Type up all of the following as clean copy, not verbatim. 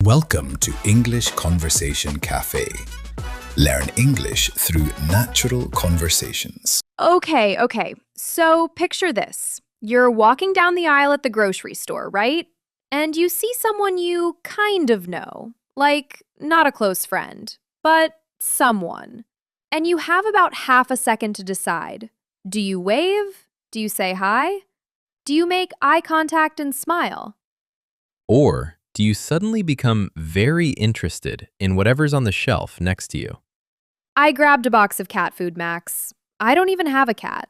Welcome to English Conversation Café. Learn English through natural conversations. Okay. So picture this. You're walking down the aisle at the grocery store, right? And you see someone you kind of know. Like, not a close friend, but someone. And you have about half a second to decide. Do you wave? Do you say hi? Do you make eye contact and smile? Or do you suddenly become very interested in whatever's on the shelf next to you? I grabbed a box of cat food, Max. I don't even have a cat.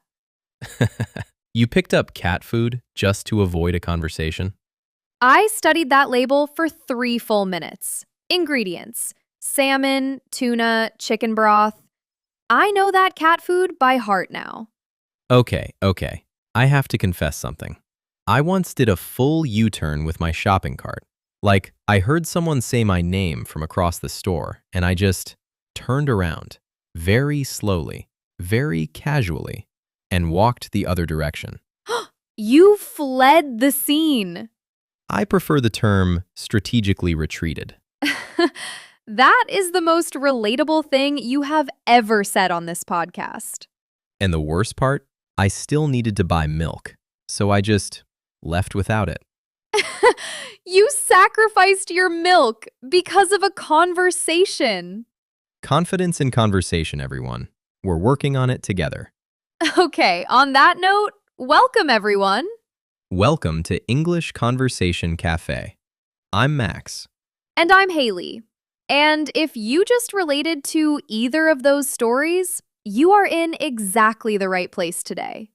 You picked up cat food just to avoid a conversation? I studied that label for 3 full minutes. Ingredients: salmon, tuna, chicken broth. I know that cat food by heart now. Okay. I have to confess something. I once did a full U-turn with my shopping cart. Like, I heard someone say my name from across the store, and I just turned around, very slowly, very casually, and walked the other direction. You fled the scene. I prefer the term strategically retreated. That is the most relatable thing you have ever said on this podcast. And the worst part, I still needed to buy milk, so I just left without it. You sacrificed your milk because of a conversation. Confidence in conversation, everyone. We're working on it together. Okay, on that note, welcome everyone. Welcome to English Conversation Café. I'm Max. And I'm Haley. And if you just related to either of those stories, you are in exactly the right place today.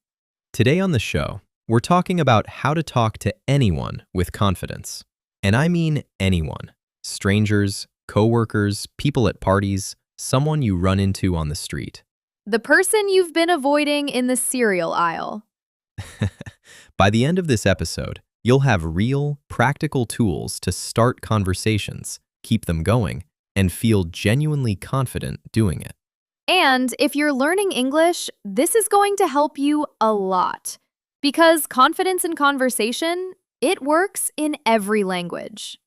Today on the show, we're talking about how to talk to anyone with confidence. And I mean anyone. Strangers, coworkers, people at parties, someone you run into on the street. The person you've been avoiding in the cereal aisle. By the end of this episode, you'll have real, practical tools to start conversations, keep them going, and feel genuinely confident doing it. And if you're learning English, this is going to help you a lot. Because confidence in conversation, it works in every language.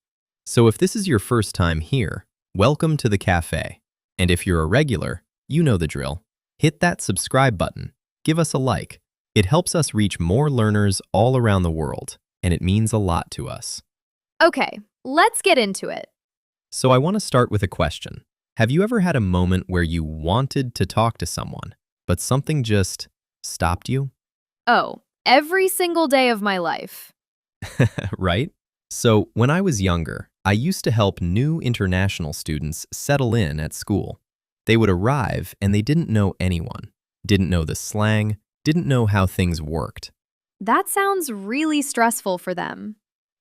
So if this is your first time here, welcome to the cafe. And if you're a regular, you know the drill. Hit that subscribe button. Give us a like. It helps us reach more learners all around the world, and it means a lot to us. Okay, let's get into it. So I want to start with a question. Have you ever had a moment where you wanted to talk to someone, but something just stopped you? Oh, every single day of my life. Right? So when I was younger, I used to help new international students settle in at school. They would arrive and they didn't know anyone, didn't know the slang, didn't know how things worked. That sounds really stressful for them.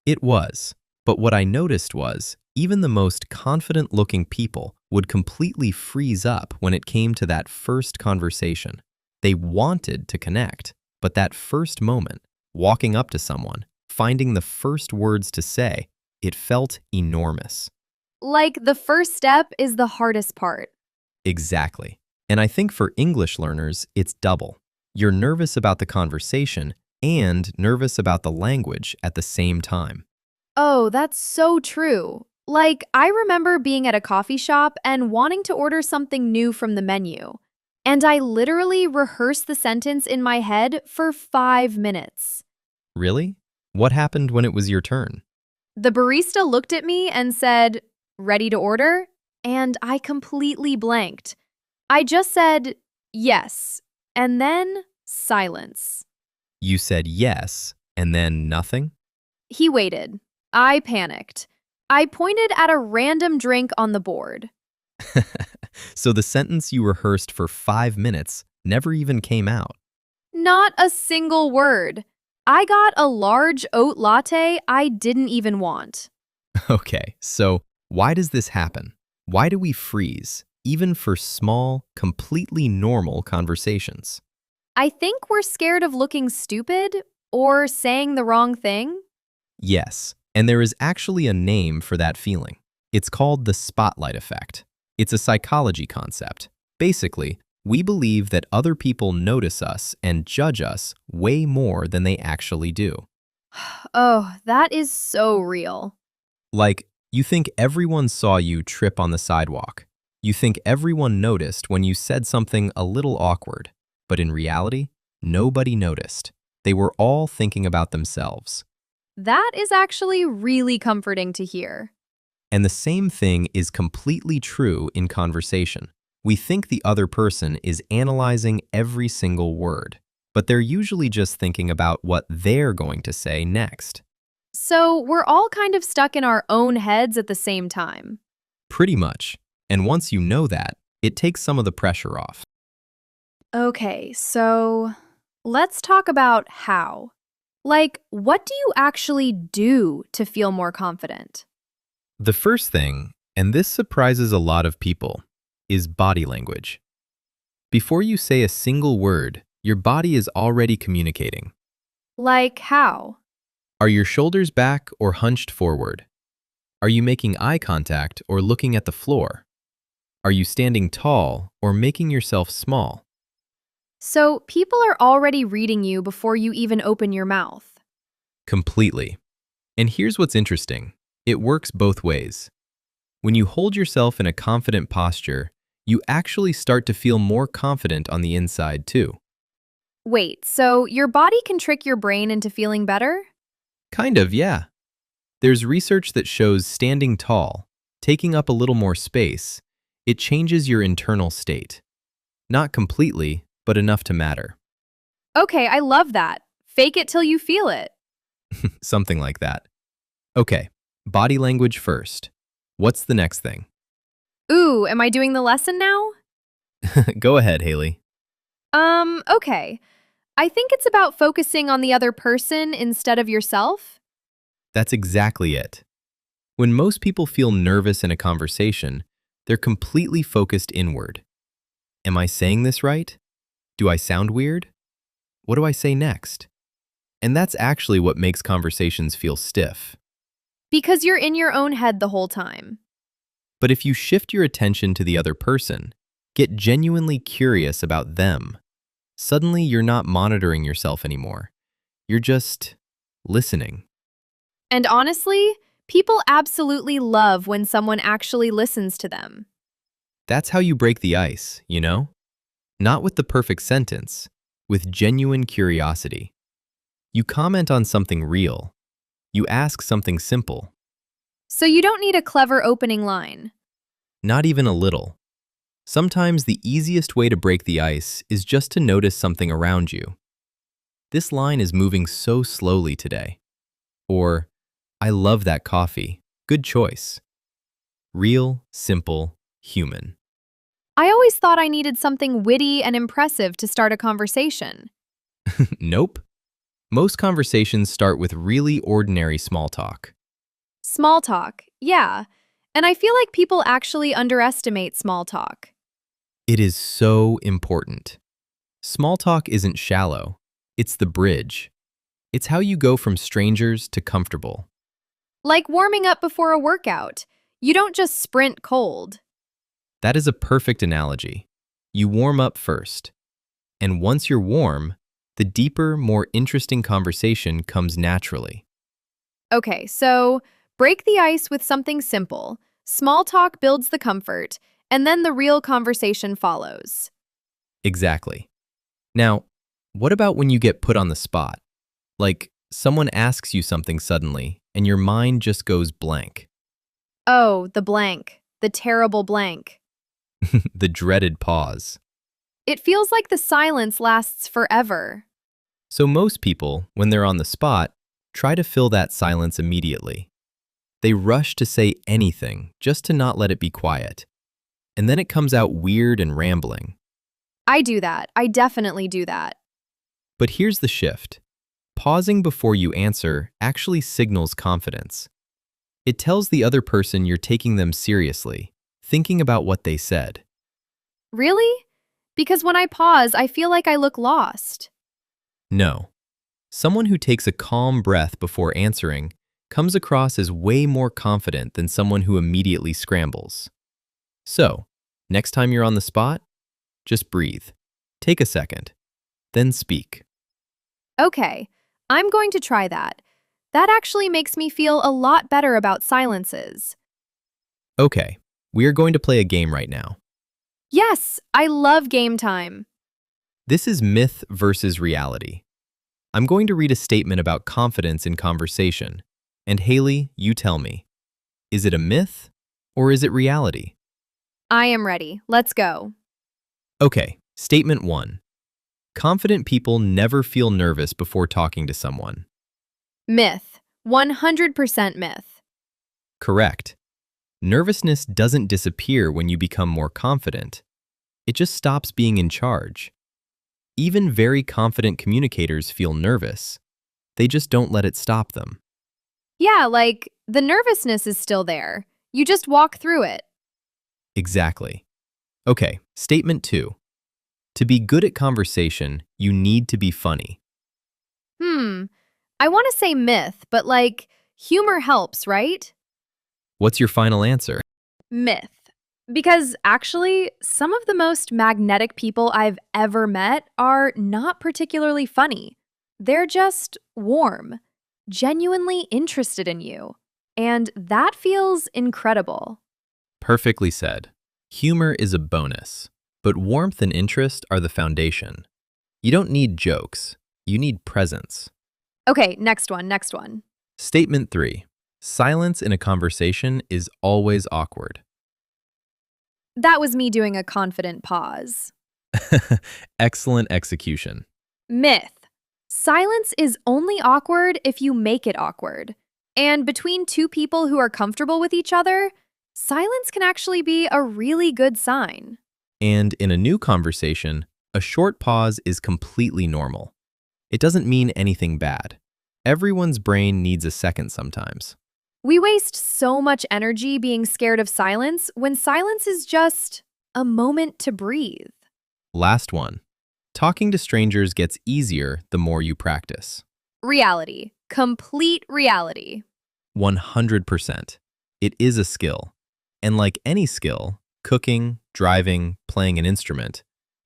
It was, but what I noticed was even the most confident-looking people would completely freeze up when it came to that first conversation. They wanted to connect, but that first moment, walking up to someone, finding the first words to say, it felt enormous. Like the first step is the hardest part. Exactly. And I think for English learners, it's double. You're nervous about the conversation and nervous about the language at the same time. Oh, that's so true. Like, I remember being at a coffee shop and wanting to order something new from the menu. And I literally rehearsed the sentence in my head for 5 minutes. Really? What happened when it was your turn? The barista looked at me and said, "Ready to order?" And I completely blanked. I just said, "Yes," and then silence. You said yes, and then nothing? He waited. I panicked. I pointed at a random drink on the board. So the sentence you rehearsed for 5 minutes never even came out. Not a single word. I got a large oat latte I didn't even want. Okay, so why does this happen? Why do we freeze, even for small, completely normal conversations? I think we're scared of looking stupid or saying the wrong thing. Yes, and there is actually a name for that feeling. It's called the spotlight effect. It's a psychology concept. Basically, we believe that other people notice us and judge us way more than they actually do. Oh, that is so real. Like, You think everyone saw you trip on the sidewalk. You think everyone noticed when you said something a little awkward. But in reality, nobody noticed. They were all thinking about themselves. That is actually really comforting to hear. And the same thing is completely true in conversation. We think the other person is analyzing every single word, but they're usually just thinking about what they're going to say next. So we're all kind of stuck in our own heads at the same time. Pretty much. And once you know that, it takes some of the pressure off. Okay, so let's talk about how. Like, what do you actually do to feel more confident? The first thing, and this surprises a lot of people, is body language. Before you say a single word, your body is already communicating. Like, how? Are your shoulders back or hunched forward? Are you making eye contact or looking at the floor? Are you standing tall or making yourself small? So people are already reading you before you even open your mouth. Completely. And here's what's interesting. It works both ways. When you hold yourself in a confident posture, you actually start to feel more confident on the inside too. Wait, so your body can trick your brain into feeling better? Kind of, yeah. There's research that shows standing tall, taking up a little more space, it changes your internal state. Not completely, but enough to matter. Okay, I love that. Fake it till you feel it. Something like that. Okay, body language first. What's the next thing? Ooh, am I doing the lesson now? Go ahead, Haley. Okay. I think it's about focusing on the other person instead of yourself. That's exactly it. When most people feel nervous in a conversation, they're completely focused inward. Am I saying this right? Do I sound weird? What do I say next? And that's actually what makes conversations feel stiff. Because you're in your own head the whole time. But if you shift your attention to the other person, get genuinely curious about them, suddenly you're not monitoring yourself anymore. You're just listening. And honestly, people absolutely love when someone actually listens to them. That's how you break the ice, you know? Not with the perfect sentence, with genuine curiosity. You comment on something real. You ask something simple. So you don't need a clever opening line. Not even a little. Sometimes the easiest way to break the ice is just to notice something around you. This line is moving so slowly today. Or, I love that coffee. Good choice. Real, simple, human. I always thought I needed something witty and impressive to start a conversation. Nope. Most conversations start with really ordinary small talk. Small talk, yeah. And I feel like people actually underestimate small talk. It is so important. Small talk isn't shallow. It's the bridge. It's how you go from strangers to comfortable. Like warming up before a workout. You don't just sprint cold. That is a perfect analogy. You warm up first. And once you're warm, the deeper, more interesting conversation comes naturally. Okay, so break the ice with something simple. Small talk builds the comfort, and then the real conversation follows. Exactly. Now, what about when you get put on the spot? Like, someone asks you something suddenly, and your mind just goes blank. Oh, the blank. The terrible blank. The dreaded pause. It feels like the silence lasts forever. So most people, when they're on the spot, try to fill that silence immediately. They rush to say anything just to not let it be quiet. And then it comes out weird and rambling. I do that. I definitely do that. But here's the shift. Pausing before you answer actually signals confidence. It tells the other person you're taking them seriously, thinking about what they said. Really? Because when I pause, I feel like I look lost. No. Someone who takes a calm breath before answering comes across as way more confident than someone who immediately scrambles. So, next time you're on the spot, just breathe. Take a second. Then speak. Okay, I'm going to try that. That actually makes me feel a lot better about silences. Okay, we are going to play a game right now. Yes, I love game time. This is myth versus reality. I'm going to read a statement about confidence in conversation. And Haley, you tell me, is it a myth or is it reality? I am ready. Let's go. Okay, statement 1. Confident people never feel nervous before talking to someone. Myth. 100% myth. Correct. Nervousness doesn't disappear when you become more confident. It just stops being in charge. Even very confident communicators feel nervous. They just don't let it stop them. Yeah, like the nervousness is still there. You just walk through it. Exactly. Okay, statement 2. To be good at conversation, you need to be funny. I want to say myth, but like humor helps, right? What's your final answer? Myth. Because actually, some of the most magnetic people I've ever met are not particularly funny. They're just warm, genuinely interested in you. And that feels incredible. Perfectly said. Humor is a bonus, but warmth and interest are the foundation. You don't need jokes, you need presence. Okay, next one. Statement 3. Silence in a conversation is always awkward. That was me doing a confident pause. Excellent execution. Myth. Silence is only awkward if you make it awkward. And between two people who are comfortable with each other, silence can actually be a really good sign. And in a new conversation, a short pause is completely normal. It doesn't mean anything bad. Everyone's brain needs a second sometimes. We waste so much energy being scared of silence when silence is just a moment to breathe. Last one. Talking to strangers gets easier the more you practice. Reality. Complete reality. 100%. It is a skill. And like any skill, cooking, driving, playing an instrument,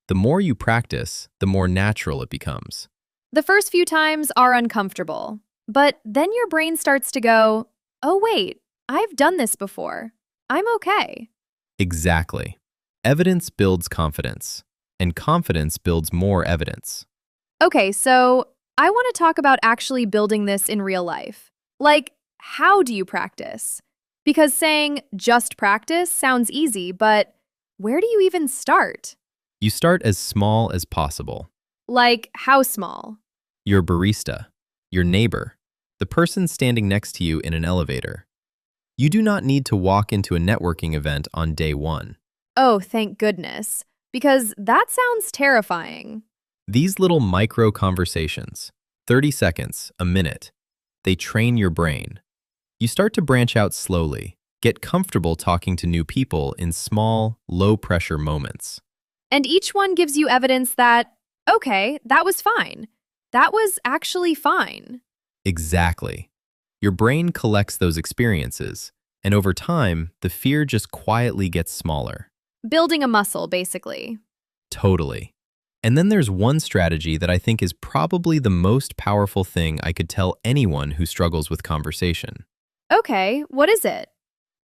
the more you practice, the more natural it becomes. The first few times are uncomfortable, but then your brain starts to go, oh wait, I've done this before. I'm okay. Exactly. Evidence builds confidence, and confidence builds more evidence. Okay, so I want to talk about actually building this in real life. Like, how do you practice? Because saying just practice sounds easy, but where do you even start? You start as small as possible. Like, how small? Your barista, your neighbor, the person standing next to you in an elevator. You do not need to walk into a networking event on day 1. Oh, thank goodness. Because that sounds terrifying. These little micro conversations, 30 seconds, a minute, they train your brain. You start to branch out slowly, get comfortable talking to new people in small, low-pressure moments. And each one gives you evidence that, okay, that was fine. That was actually fine. Exactly. Your brain collects those experiences, and over time, the fear just quietly gets smaller. Building a muscle, basically. Totally. And then there's one strategy that I think is probably the most powerful thing I could tell anyone who struggles with conversation. Okay, what is it?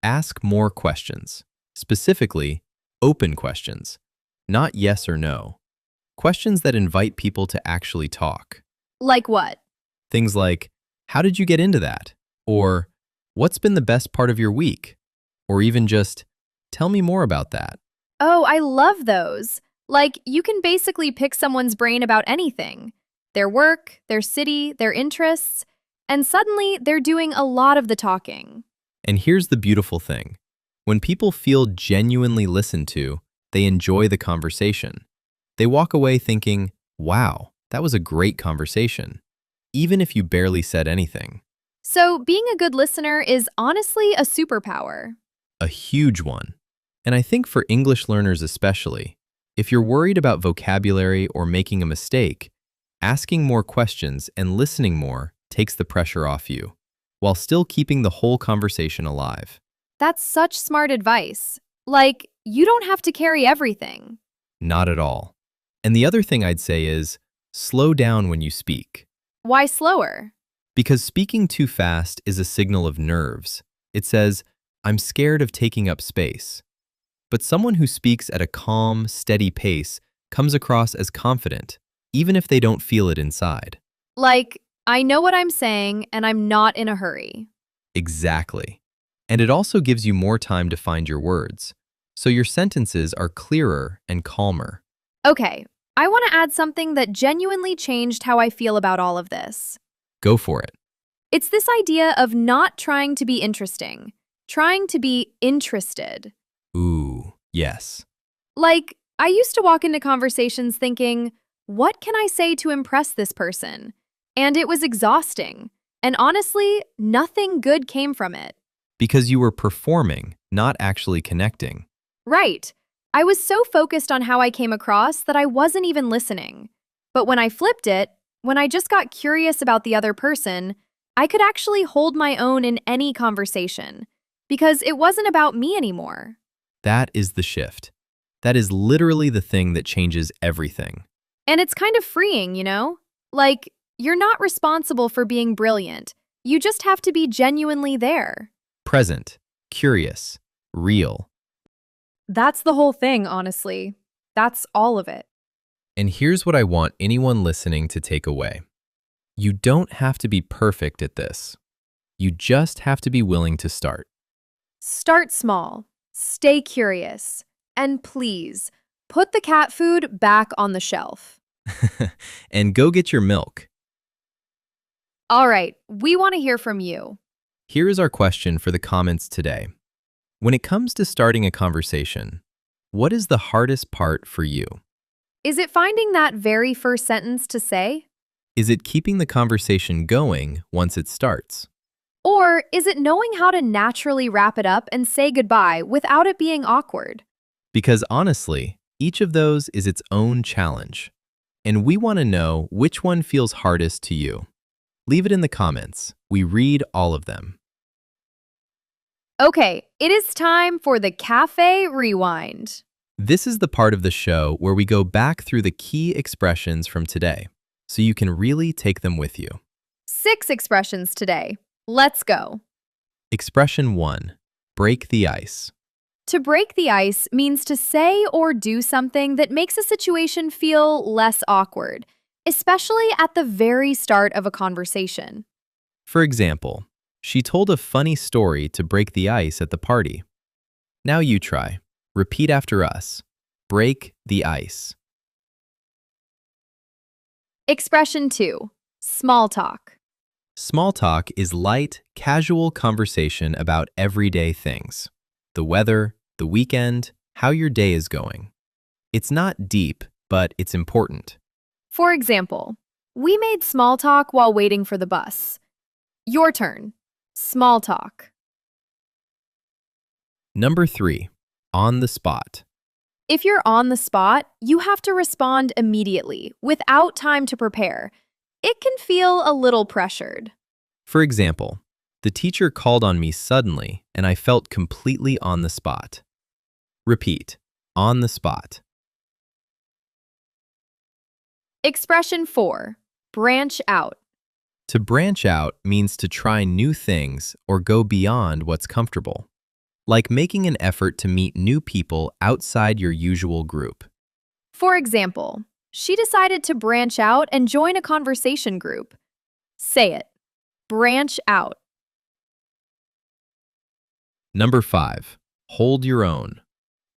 Ask more questions. Specifically, open questions. Not yes or no. Questions that invite people to actually talk. Like what? Things like, how did you get into that? Or, what's been the best part of your week? Or even just, tell me more about that. Oh, I love those. Like, you can basically pick someone's brain about anything. Their work, their city, their interests, and suddenly they're doing a lot of the talking. And here's the beautiful thing. When people feel genuinely listened to, they enjoy the conversation. They walk away thinking, wow, that was a great conversation, even if you barely said anything. So, being a good listener is honestly a superpower. A huge one. And I think for English learners especially, if you're worried about vocabulary or making a mistake, asking more questions and listening more takes the pressure off you, while still keeping the whole conversation alive. That's such smart advice. Like, you don't have to carry everything. Not at all. And the other thing I'd say is, slow down when you speak. Why slower? Because speaking too fast is a signal of nerves. It says, I'm scared of taking up space. But someone who speaks at a calm, steady pace comes across as confident, even if they don't feel it inside. Like, I know what I'm saying and I'm not in a hurry. Exactly. And it also gives you more time to find your words, so your sentences are clearer and calmer. Okay, I want to add something that genuinely changed how I feel about all of this. Go for it. It's this idea of not trying to be interesting, trying to be interested. Ooh, yes. Like, I used to walk into conversations thinking, what can I say to impress this person? And it was exhausting. And honestly, nothing good came from it. Because you were performing, not actually connecting. Right. I was so focused on how I came across that I wasn't even listening. But when I flipped it, when I just got curious about the other person, I could actually hold my own in any conversation because it wasn't about me anymore. That is the shift. That is literally the thing that changes everything. And it's kind of freeing, you know? Like, you're not responsible for being brilliant. You just have to be genuinely there. Present, curious, real. That's the whole thing, honestly. That's all of it. And here's what I want anyone listening to take away. You don't have to be perfect at this. You just have to be willing to start. Start small, stay curious, and please, put the cat food back on the shelf. And go get your milk. All right, we want to hear from you. Here is our question for the comments today. When it comes to starting a conversation, what is the hardest part for you? Is it finding that very first sentence to say? Is it keeping the conversation going once it starts? Or is it knowing how to naturally wrap it up and say goodbye without it being awkward? Because honestly, each of those is its own challenge. And we want to know which one feels hardest to you. Leave it in the comments. We read all of them. Okay, it is time for the Cafe Rewind. This is the part of the show where we go back through the key expressions from today, so you can really take them with you. 6 expressions today. Let's go. Expression 1, break the ice. To break the ice means to say or do something that makes a situation feel less awkward, especially at the very start of a conversation. For example, she told a funny story to break the ice at the party. Now you try. Repeat after us. Break the ice. Expression 2, small talk. Small talk is light, casual conversation about everyday things. The weather, the weekend, how your day is going. It's not deep, but it's important. For example, we made small talk while waiting for the bus. Your turn. Small talk. Number 3, on the spot. If you're on the spot, you have to respond immediately, without time to prepare. It can feel a little pressured. For example, the teacher called on me suddenly and I felt completely on the spot. Repeat, on the spot. Expression 4, branch out. To branch out means to try new things or go beyond what's comfortable, like making an effort to meet new people outside your usual group. For example, she decided to branch out and join a conversation group. Say it. Branch out. Number 5, hold your own.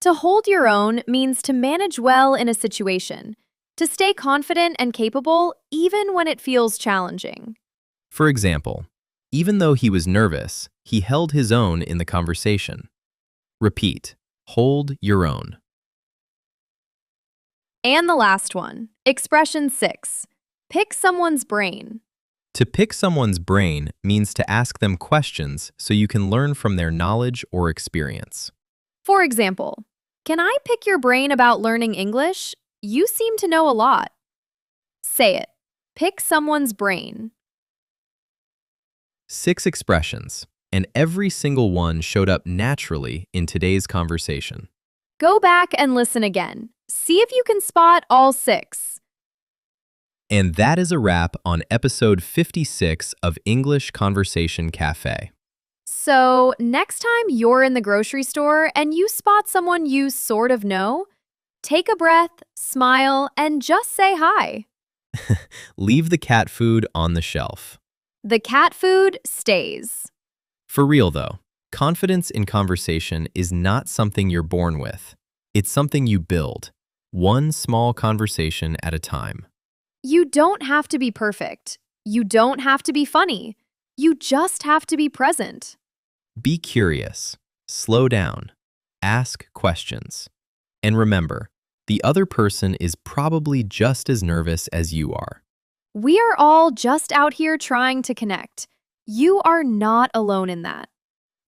To hold your own means to manage well in a situation, to stay confident and capable even when it feels challenging. For example, even though he was nervous, he held his own in the conversation. Repeat, hold your own. And the last one, expression 6, pick someone's brain. To pick someone's brain means to ask them questions so you can learn from their knowledge or experience. For example, can I pick your brain about learning English? You seem to know a lot. Say it. Pick someone's brain. 6 expressions, and every single one showed up naturally in today's conversation. Go back and listen again. See if you can spot all 6. And that is a wrap on episode 56 of English Conversation Café. So, next time you're in the grocery store and you spot someone you sort of know, take a breath, smile, and just say hi. Leave the cat food on the shelf. The cat food stays. For real though, confidence in conversation is not something you're born with. It's something you build, one small conversation at a time. You don't have to be perfect. You don't have to be funny. You just have to be present. Be curious, slow down, ask questions. And remember, the other person is probably just as nervous as you are. We are all just out here trying to connect. You are not alone in that.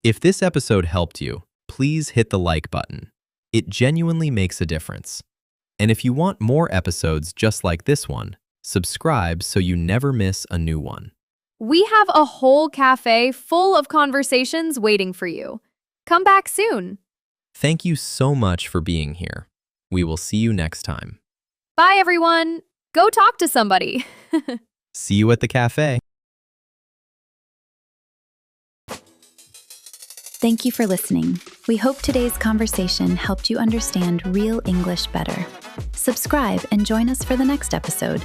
If this episode helped you, please hit the like button. It genuinely makes a difference. And if you want more episodes just like this one, subscribe so you never miss a new one. We have a whole cafe full of conversations waiting for you. Come back soon. Thank you so much for being here. We will see you next time. Bye, everyone. Go talk to somebody. See you at the cafe. Thank you for listening. We hope today's conversation helped you understand real English better. Subscribe and join us for the next episode.